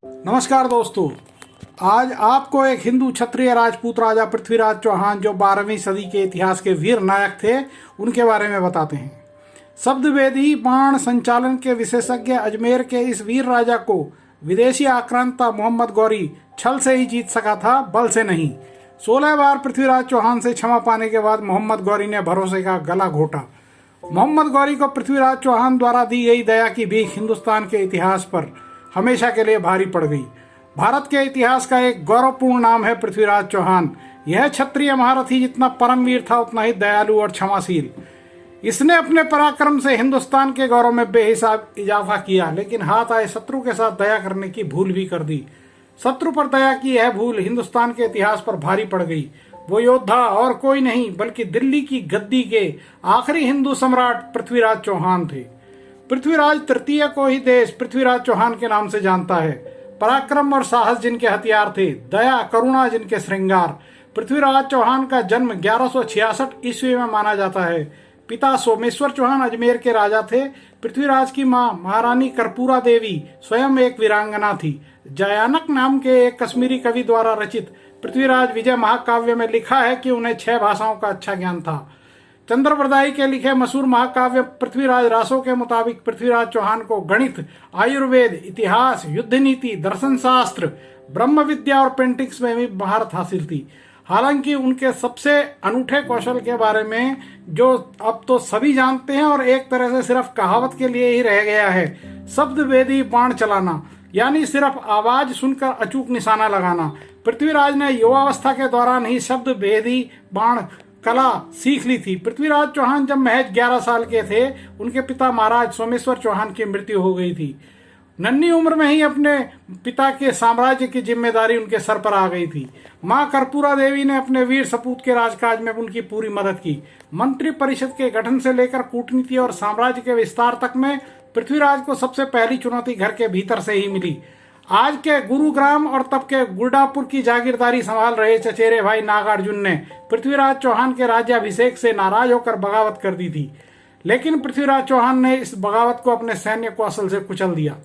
नमस्कार दोस्तों, आज आपको एक हिंदू क्षत्रिय राजपूत राजा पृथ्वीराज चौहान जो 12वीं सदी के इतिहास के वीर नायक थे उनके बारे में बताते हैं। शब्दवेदी बाण संचालन के विशेषज्ञ अजमेर के इस वीर राजा को विदेशी आक्रांता मोहम्मद गौरी छल से ही जीत सका था, बल से नहीं। 16 बार पृथ्वीराज चौहान से क्षमा पाने के बाद मोहम्मद गौरी ने भरोसे का गला घोटा। मोहम्मद गौरी को पृथ्वीराज चौहान द्वारा दी गई दया की भीख हिंदुस्तान के इतिहास पर हमेशा के लिए भारी पड़ गई। भारत के इतिहास का एक गौरवपूर्ण नाम है पृथ्वीराज चौहान। यह क्षत्रिय महारथी जितना परमवीर था उतना ही दयालु और क्षमाशील। इसने अपने पराक्रम से हिंदुस्तान के गौरव में बेहिसाब इजाफा किया, लेकिन हाथ आए शत्रु के साथ दया करने की भूल भी कर दी। शत्रु पर दया की यह भूल हिंदुस्तान के इतिहास पर भारी पड़ गई। वो योद्धा और कोई नहीं बल्कि दिल्ली की गद्दी के आखिरी हिंदू सम्राट पृथ्वीराज चौहान थे। पृथ्वीराज तृतीय को ही देश पृथ्वीराज चौहान के नाम से जानता है। पराक्रम और साहस जिनके हथियार थे, दया करुणा जिनके श्रृंगार। पृथ्वीराज चौहान का जन्म 1166 ईस्वी में माना जाता है। पिता सोमेश्वर चौहान अजमेर के राजा थे। पृथ्वीराज की मां महारानी कर्पूरा देवी स्वयं एक वीरांगना थी। जयानक नाम के एक कश्मीरी कवि द्वारा रचित पृथ्वीराज विजय महाकाव्य में लिखा है कि उन्हें 6 भाषाओं का अच्छा ज्ञान था। चंद्रप्रदायी के लिखे मशहूर महाकाव्य पृथ्वीराज रासो के मुताबिक पृथ्वीराज चौहान को गणित, आयुर्वेद, इतिहास, युद्ध नीति, दर्शन शास्त्र, ब्रह्म विद्या और पेंटिंग्स में भी महारत हासिल थी। हालांकि उनके सबसे अनूठे कौशल के बारे में जो अब तो सभी जानते हैं और एक तरह से सिर्फ कहावत के लिए ही रह गया है, शब्दवेदी बाण चलाना, यानी सिर्फ आवाज सुनकर अचूक निशाना लगाना। पृथ्वीराज ने युवावस्था के दौरान ही शब्दवेदी बाण कला सीख ली थी। पृथ्वीराज चौहान जब महज 11 साल के थे, उनके पिता महाराज सोमेश्वर चौहान की मृत्यु हो गई थी। नन्ही उम्र में ही अपने पिता के साम्राज्य की जिम्मेदारी उनके सर पर आ गई थी। मां कर्पूरा देवी ने अपने वीर सपूत के राजकाज में उनकी पूरी मदद की। मंत्री परिषद के गठन से लेकर कूटनीति और साम्राज्य के विस्तार तक में पृथ्वीराज को सबसे पहली चुनौती घर के भीतर से ही मिली। आज के गुरुग्राम और तब के गुरडापुर की जागीरदारी संभाल रहे चचेरे भाई नागार्जुन ने पृथ्वीराज चौहान के राज्याभिषेक से नाराज होकर बगावत कर दी थी, लेकिन पृथ्वीराज चौहान ने इस बगावत को अपने सैन्य कौशल से कुचल दिया।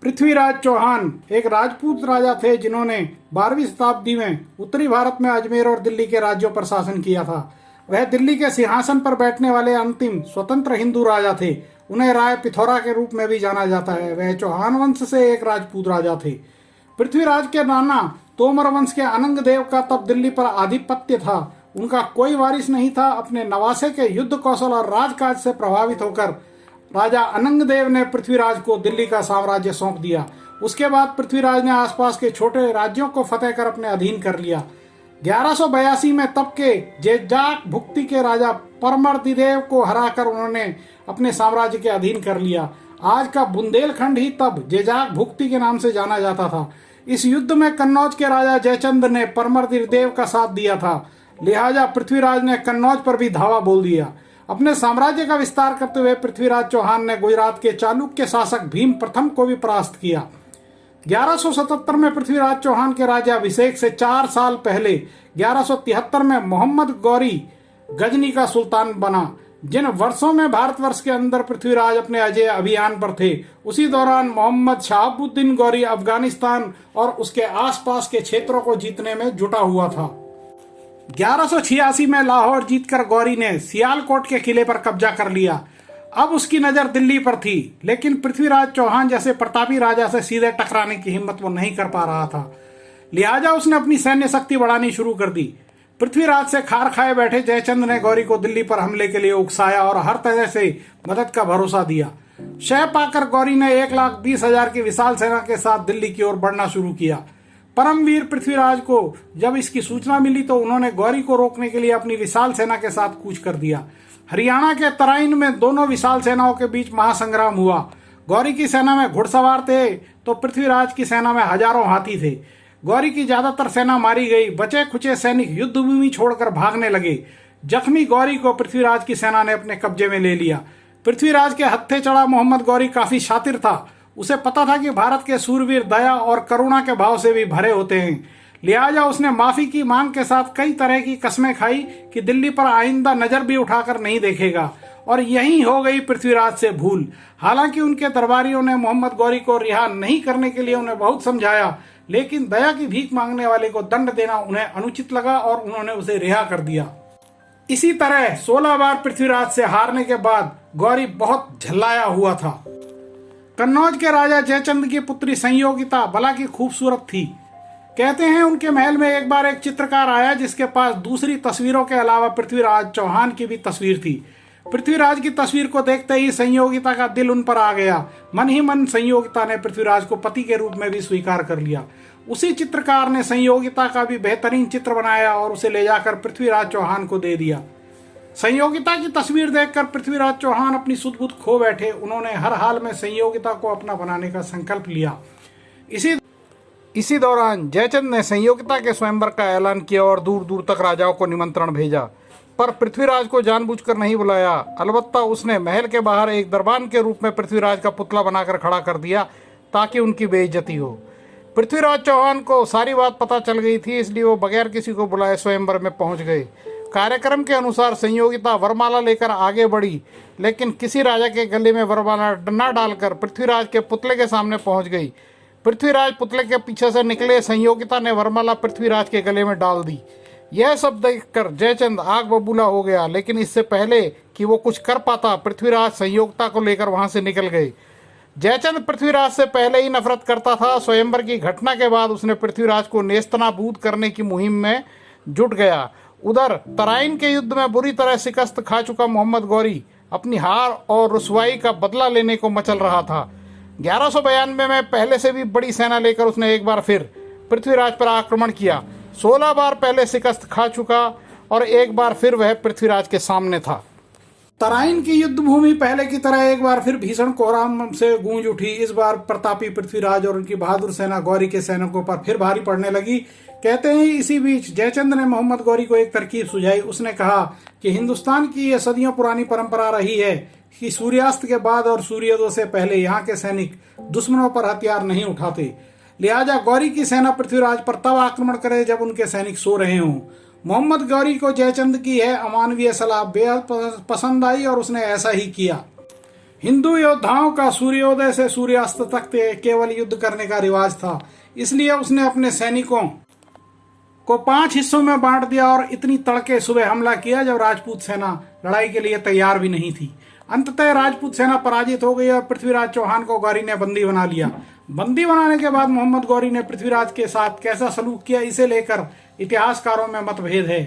पृथ्वीराज चौहान एक राजपूत राजा थे जिन्होंने 12वीं शताब्दी में उत्तरी भारत में अजमेर और दिल्ली के राज्यों पर शासन किया था। वह दिल्ली के सिंहासन पर बैठने वाले अंतिम स्वतंत्र हिंदू राजा थे। उन्हें राय पिथौरा के रूप में भी जाना जाता है। वह चौहान वंश से एक राजपूत राजा थे। पृथ्वीराज के नाना तोमर वंश के अनंग देव का तब दिल्ली पर आधिपत्य था। उनका कोई वारिस नहीं था। अपने नवासे के युद्ध कौशल और राजकाज से प्रभावित होकर राजा अनंग देव ने पृथ्वीराज को दिल्ली का साम्राज्य सौंप दिया। उसके बाद पृथ्वीराज ने आसपास के छोटे राज्यों को फतेह कर अपने अधीन कर लिया। 1182 में तब के जेजाक भुक्ति के राजा परमर्दिदेव को हराकर उन्होंने अपने साम्राज्य के अधीन कर लिया। आज का बुंदेलखंड ही तब जेजाक भुक्ति के नाम से जाना जाता था। इस युद्ध में कन्नौज के राजा जयचंद ने परमर्दिदेव का साथ दिया था, लिहाजा पृथ्वीराज ने कन्नौज पर भी धावा बोल दिया। अपने साम्राज्य का विस्तार करते हुए पृथ्वीराज चौहान ने गुजरात के चालुक्य शासक भीम प्रथम को भी परास्त किया। 1177 में पृथ्वीराज चौहान के राज्याभिषेक से 4 साल पहले 1173 में मोहम्मद गौरी गजनी का सुल्तान बना। जिन वर्षों में भारतवर्ष के अंदर पृथ्वीराज अपने अजय अभियान पर थे, उसी दौरान मोहम्मद शहाबुद्दीन गौरी अफगानिस्तान और उसके आसपास के क्षेत्रों को जीतने में जुटा हुआ था। 1186 में लाहौर जीतकर गौरी ने सियालकोट के किले पर कब्जा कर लिया। अब उसकी नजर दिल्ली पर थी, लेकिन पृथ्वीराज चौहान जैसे प्रतापी राजा से सीधे टकराने की हिम्मत वो नहीं कर पा रहा था। लिहाजा उसने अपनी सैन्य शक्ति बढ़ानी शुरू कर दी। पृथ्वीराज से खार खाए बैठे जयचंद ने गौरी को दिल्ली पर हमले के लिए उकसाया और हर तरह से मदद का भरोसा दिया। शय पाकर गौरी ने 1,20,000 की विशाल सेना के साथ दिल्ली की ओर बढ़ना शुरू किया। परमवीर पृथ्वीराज को जब इसकी सूचना मिली तो उन्होंने गौरी को रोकने के लिए अपनी विशाल सेना के साथ कूच कर दिया। हरियाणा के तराइन में दोनों विशाल सेनाओं के बीच महासंग्राम हुआ। गौरी की सेना में घुड़सवार थे तो पृथ्वीराज की सेना में हजारों हाथी थे। गौरी की ज्यादातर सेना मारी गई। बचे खुचे सैनिक युद्ध भूमि छोड़कर भागने लगे। जख्मी गौरी को पृथ्वीराज की सेना ने अपने कब्जे में ले लिया। पृथ्वीराज के हत्थे चढ़ा मोहम्मद गौरी काफी शातिर था। उसे पता था कि भारत के सूरवीर दया और करुणा के भाव से भी भरे होते हैं। लिहाजा उसने माफी की मांग के साथ कई तरह की कस्में खाई कि दिल्ली पर आइंदा नजर भी उठाकर नहीं देखेगा और यही हो गई पृथ्वीराज से भूल। हालांकि उनके दरबारियों ने मोहम्मद गौरी को रिहा नहीं करने के लिए उन्हें बहुत समझाया, लेकिन दया की भीख मांगने वाले को दंड देना उन्हें अनुचित लगा और उन्होंने उसे रिहा कर दिया। इसी तरह 16 बार पृथ्वीराज से हारने के बाद गौरी बहुत झल्लाया हुआ था। कन्नौज के राजा जयचंद की पुत्री संयोगिता भला की खूबसूरत थी। कहते हैं उनके महल में एक बार एक चित्रकार आया जिसके पास दूसरी तस्वीरों के अलावा पृथ्वीराज चौहान की भी तस्वीर थी। पृथ्वीराज की तस्वीर को देखते ही संयोगिता का दिल उन पर आ गया। मन ही मन संयोगिता ने पृथ्वीराज को पति के रूप में भी स्वीकार कर लिया। उसी चित्रकार ने संयोगिता का भी बेहतरीन चित्र बनाया और उसे ले जाकर पृथ्वीराज चौहान को दे दिया। संयोगिता की तस्वीर देखकर पृथ्वीराज चौहान अपनी सुध-बुध खो बैठे। उन्होंने हर हाल में संयोगिता को अपना बनाने का संकल्प लिया। इसी दौरान जयचंद ने संयोगिता के स्वयंवर का ऐलान किया और दूर दूर तक राजाओं को निमंत्रण भेजा, पर पृथ्वीराज को जानबूझकर नहीं बुलाया। अलबत्ता उसने महल के बाहर एक दरबान के रूप में पृथ्वीराज का पुतला बनाकर खड़ा कर दिया ताकि उनकी बेइज्जती हो। पृथ्वीराज चौहान को सारी बात पता चल गई थी, इसलिए वो बगैर किसी को बुलाए स्वयंवर में पहुंच गए। कार्यक्रम के अनुसार संयोगिता वरमाला लेकर आगे बढ़ी, लेकिन किसी राजा के गले में वरमाला न डालकर पृथ्वीराज के पुतले के सामने पहुंच गई। पृथ्वीराज पुतले के पीछे से निकले। संयोगिता ने वरमाला पृथ्वीराज के गले में डाल दी। यह सब देखकर जयचंद आग बबूला हो गया, लेकिन इससे पहले कि वो कुछ कर पाता पृथ्वीराज संयोगिता को लेकर वहां से निकल गए। जयचंद पृथ्वीराज से पहले ही नफरत करता था। स्वयंवर की घटना के बाद उसने पृथ्वीराज को नेस्तनाबूद करने की मुहिम में जुट गया। उधर तराइन के युद्ध में बुरी तरह शिकस्त खा चुका मोहम्मद गौरी अपनी हार और रुसवाई का बदला लेने को मचल रहा था। 1192 में पहले से भी बड़ी सेना लेकर उसने एक बार फिर पृथ्वीराज पर आक्रमण किया। 16 बार पहले शिकस्त खा चुका और एक बार फिर वह पृथ्वीराज के सामने था। तराइन की युद्ध भूमि पहले की तरह एक बार फिर भीषण कोहराम से गूंज उठी। इस बार प्रतापी पृथ्वीराज और उनकी बहादुर सेना गौरी के सैनिकों पर फिर भारी पड़ने लगी। कहते हैं इसी बीच जयचंद ने मोहम्मद गौरी को एक तरकीब सुझाई। उसने कहा कि हिंदुस्तान की यह सदियों पुरानी परंपरा रही है कि सूर्यास्त के बाद और सूर्योदय से पहले यहाँ के सैनिक दुश्मनों पर हथियार नहीं उठाते। लिहाजा गौरी की सेना पृथ्वीराज पर तब आक्रमण करे जब उनके सैनिक सो रहे हों। मोहम्मद गौरी को जयचंद की यह अमानवीय सलाह बेहद पसंद आई और उसने ऐसा ही किया। हिंदू योद्धाओं का सूर्योदय से सूर्यास्त तक केवल युद्ध करने का रिवाज था, इसलिए उसने अपने सैनिकों को 5 हिस्सों में बांट दिया और इतनी तड़के सुबह हमला किया जब राजपूत सेना लड़ाई के लिए तैयार भी नहीं थी। अंततः राजपूत सेना पराजित हो गई और पृथ्वीराज चौहान को गौरी ने बंदी बना लिया। बंदी बनाने के बाद मोहम्मद गौरी ने पृथ्वीराज के साथ कैसा सलूक किया, इसे लेकर इतिहासकारों में मतभेद है।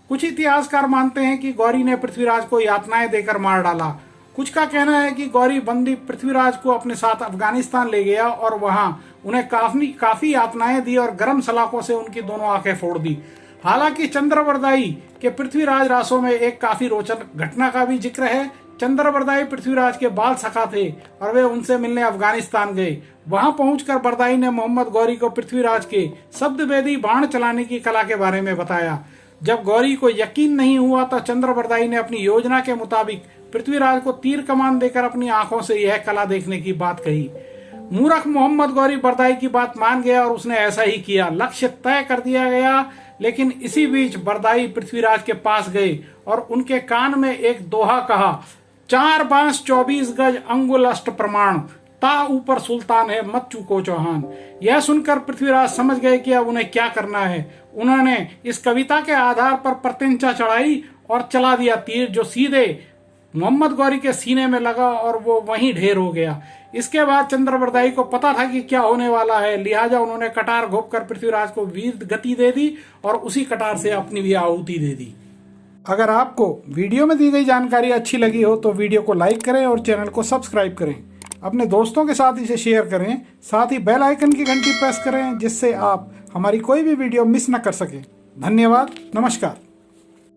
कुछ इतिहासकार मानते हैं कि गौरी ने पृथ्वीराज को यातनाएं देकर मार डाला। कुछ का कहना है कि गौरी बंदी पृथ्वीराज को अपने साथ अफगानिस्तान ले गया और वहां उन्हें काफी यातनाएं दी और गर्म सलाखों से उनकी दोनों आंखें फोड़ दी। हालांकि चंद्रवरदाई के पृथ्वीराज रासों में एक काफी रोचक घटना का भी जिक्र है। चंद्रवरदाई पृथ्वीराज के बाल सखा थे और वे उनसे मिलने अफगानिस्तान गए। वहां पहुंचकर बरदाई ने मोहम्मद गौरी को पृथ्वीराज के शब्दभेदी बाण चलाने की कला के बारे में बताया। जब गौरी को यकीन नहीं हुआ तो चंद्रवरदाई ने अपनी योजना के मुताबिक पृथ्वीराज को तीर कमान देकर अपनी आंखों से यह कला देखने की बात कही। मूर्ख मोहम्मद गौरी बरदाई की बात मान गया और उसने ऐसा ही किया। लक्ष्य तय कर दिया गया, लेकिन इसी बीच बरदाई पृथ्वीराज के पास गए और उनके कान में एक दोहा कहा, 4 बांस 24 गज अंगुल अष्ट प्रमाण, ता ऊपर सुल्तान है मत चूको चौहान। यह सुनकर पृथ्वीराज समझ गए कि अब उन्हें क्या करना है। उन्होंने इस कविता के आधार पर प्रत्यंचा चढ़ाई और चला दिया तीर, जो सीधे मोहम्मद गौरी के सीने में लगा और वो वहीं ढेर हो गया। इसके बाद चंद्रवरदाई को पता था कि क्या होने वाला है, लिहाजा उन्होंने कटार घोंपकर पृथ्वीराज को वीर गति दे दी और उसी कटार से अपनी भी आहुति दे दी। अगर आपको वीडियो में दी गई जानकारी अच्छी लगी हो तो वीडियो को लाइक करें और चैनल को सब्सक्राइब करें। अपने दोस्तों के साथ इसे शेयर करें। साथ ही बेल आइकन की घंटी प्रेस करें जिससे आप हमारी कोई भी वीडियो मिस न कर सकें। धन्यवाद। नमस्कार।